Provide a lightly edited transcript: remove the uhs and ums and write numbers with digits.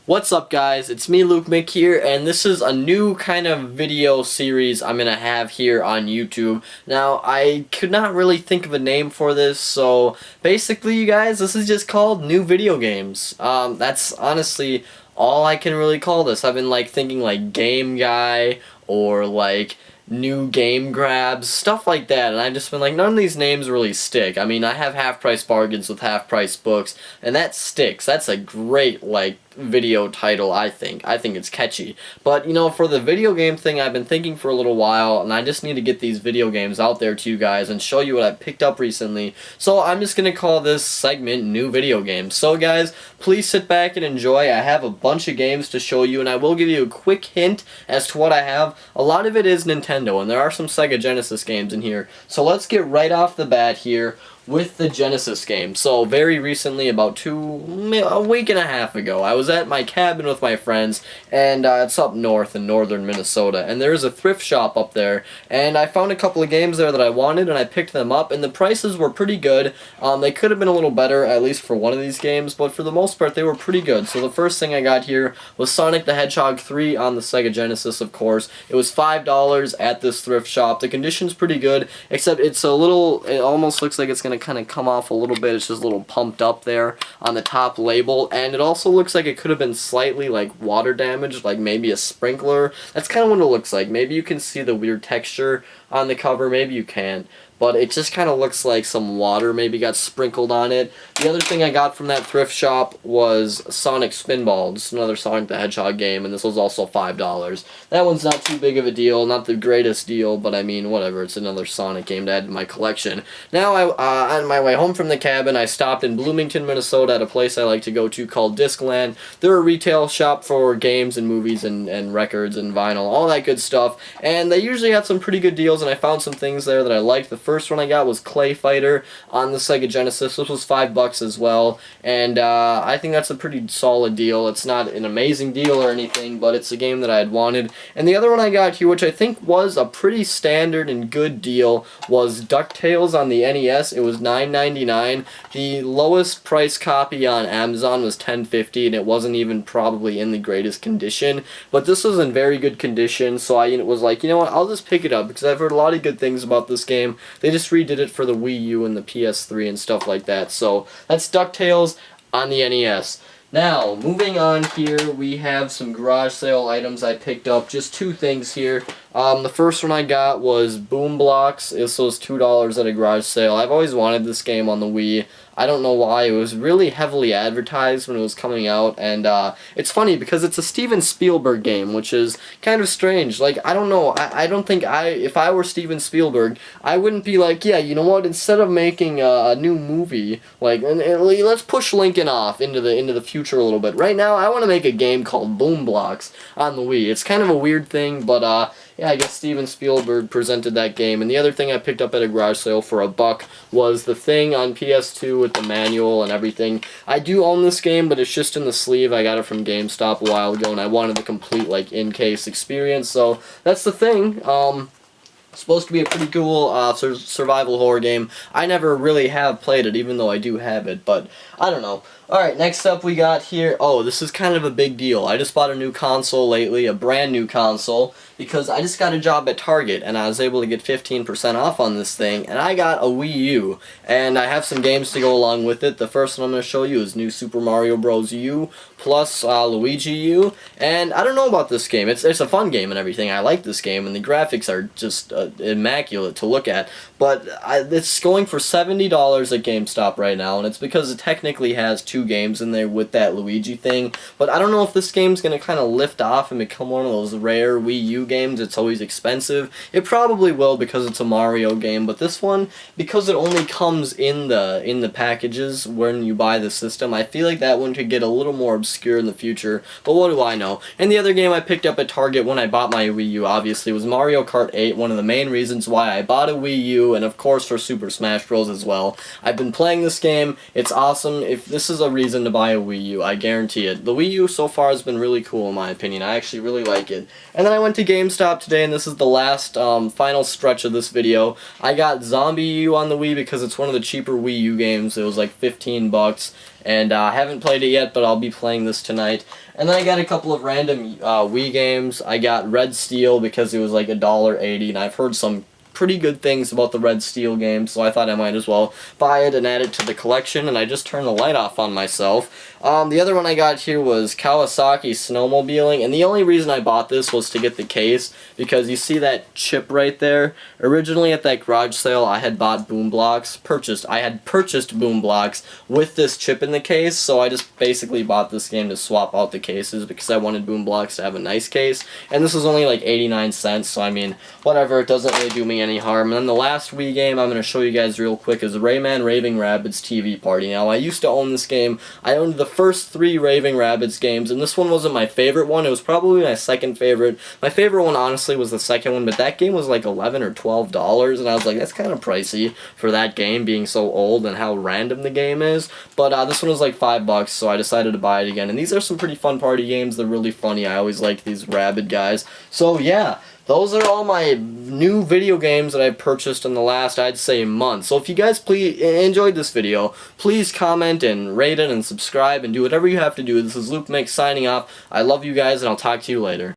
What's up, guys? It's me, Luke Mick here, and this is a new kind of video series I'm gonna have here on YouTube. Now, I could not really think of a name for this, so basically, you guys, this is just called New Video Games. That's honestly all I can really call this. I've been thinking Game Guy or new game grabs, stuff like that, and I've just been none of these names really stick. I mean, I have half-price bargains with half-price books, and that sticks. That's a great, video title, I think. I think it's catchy. But, for the video game thing, I've been thinking for a little while, and I just need to get these video games out there to you guys and show you what I picked up recently. So I'm just going to call this segment New Video Games. So, guys, please sit back and enjoy. I have a bunch of games to show you, and I will give you a quick hint as to what I have. A lot of it is Nintendo, and there are some Sega Genesis games in here. So let's get right off the bat here with the Genesis game. So very recently, about a week and a half ago, I was at my cabin with my friends, and it's up north in northern Minnesota, and there's a thrift shop up there, and I found a couple of games there that I wanted, and I picked them up, and the prices were pretty good. They could have been a little better, at least for one of these games, but for the most part, they were pretty good. So the first thing I got here was Sonic the Hedgehog 3 on the Sega Genesis, of course. It was $5 at this thrift shop. The condition's pretty good, except it almost looks like it's going to kind of come off a little bit. It's just a little pumped up there on the top label, and it also looks like it could have been slightly water damaged, maybe a sprinkler. That's kind of what it looks like. Maybe you can see the weird texture on the cover, maybe you can't, but it just kind of looks like some water maybe got sprinkled on it. The other thing I got from that thrift shop was Sonic Spinball, just another Sonic the Hedgehog game, and this was also $5. That one's not too big of a deal, not the greatest deal, but I mean, whatever, it's another Sonic game to add to my collection. Now, on my way home from the cabin, I stopped in Bloomington, Minnesota at a place I like to go to called Disclan. They're a retail shop for games and movies and records and vinyl, all that good stuff, and they usually have some pretty good deals, and I found some things there that I liked. The first one I got was Clay Fighter on the Sega Genesis. This was $5 as well, and I think that's a pretty solid deal. It's not an amazing deal or anything, but it's a game that I had wanted. And the other one I got here, which I think was a pretty standard and good deal, was DuckTales on the NES. It was $9.99. The lowest price copy on Amazon was $10.50, and it wasn't even probably in the greatest condition, but this was in very good condition, so I was like, you know what, I'll just pick it up, because I've heard a lot of good things about this game. They just redid it for the Wii U and the PS3 and stuff like that. So that's DuckTales on the NES. Now, moving on here, we have some garage sale items I picked up. Just two things here. The first one I got was Boom Blocks. This was $2 at a garage sale. I've always wanted this game on the Wii. I don't know why. It was really heavily advertised when it was coming out, and it's funny because it's a Steven Spielberg game, which is kind of strange. I don't know. I don't think if I were Steven Spielberg, I wouldn't be like, yeah, you know what? Instead of making a new movie, let's push Lincoln off into the future a little bit. Right now, I want to make a game called Boom Blocks on the Wii. It's kind of a weird thing, but yeah, I guess Steven Spielberg presented that game. And the other thing I picked up at a garage sale for $1 was The Thing on PS2 with the manual and everything. I do own this game, but it's just in the sleeve. I got it from GameStop a while ago, and I wanted the complete in-case experience. So that's The Thing. Supposed to be a pretty cool survival horror game. I never really have played it, even though I do have it, but I don't know. Alright, next up we got here, this is kind of a big deal. I just bought a new console lately, a brand new console, because I just got a job at Target, and I was able to get 15% off on this thing, and I got a Wii U, and I have some games to go along with it. The first one I'm going to show you is New Super Mario Bros. U, plus Luigi U, and I don't know about this game. It's a fun game and everything. I like this game, and the graphics are just immaculate to look at, but it's going for $70 at GameStop right now, and it's because it technically has two games in there with that Luigi thing, but I don't know if this game's going to kind of lift off and become one of those rare Wii U games. It's always expensive. It probably will because it's a Mario game, but this one, because it only comes in the packages when you buy the system, I feel like that one could get a little more obscure in the future, but what do I know? And the other game I picked up at Target when I bought my Wii U, obviously, was Mario Kart 8, one of the main reasons why I bought a Wii U, and of course for Super Smash Bros. As well. I've been playing this game. It's awesome. If this is a reason to buy a Wii U, I guarantee it. The Wii U so far has been really cool in my opinion. I actually really like it. And then I went to GameStop today, and this is the last final stretch of this video. I got Zombie U on the Wii because it's one of the cheaper Wii U games. It was like 15 bucks. And I haven't played it yet, but I'll be playing this tonight. And then I got a couple of random Wii games. I got Red Steel because it was like $1.80, and I've heard some pretty good things about the Red Steel game, so I thought I might as well buy it and add it to the collection, and I just turned the light off on myself. The other one I got here was Kawasaki Snowmobiling, and the only reason I bought this was to get the case, because you see that chip right there? Originally at that garage sale, I had bought Boom Blocks, I had purchased Boom Blocks with this chip in the case, so I just basically bought this game to swap out the cases, because I wanted Boom Blocks to have a nice case, and this was only like 89 cents, so I mean, whatever, it doesn't really do me any harm. And then the last Wii game I'm going to show you guys real quick is Rayman Raving Rabbids TV Party. Now, I used to own this game. I owned the first 3 Raving Rabbids games, and this one wasn't my favorite one. It was probably my second favorite. My favorite one, honestly, was the second one, but that game was like $11 or $12, and I was like, that's kind of pricey for that game being so old and how random the game is. But this one was like $5, so I decided to buy it again. And these are some pretty fun party games. They're really funny. I always like these Rabid guys. So, yeah. Those are all my new video games that I've purchased in the last, I'd say, month. So if you guys enjoyed this video, please comment and rate it and subscribe and do whatever you have to do. This is Luke Mix signing off. I love you guys, and I'll talk to you later.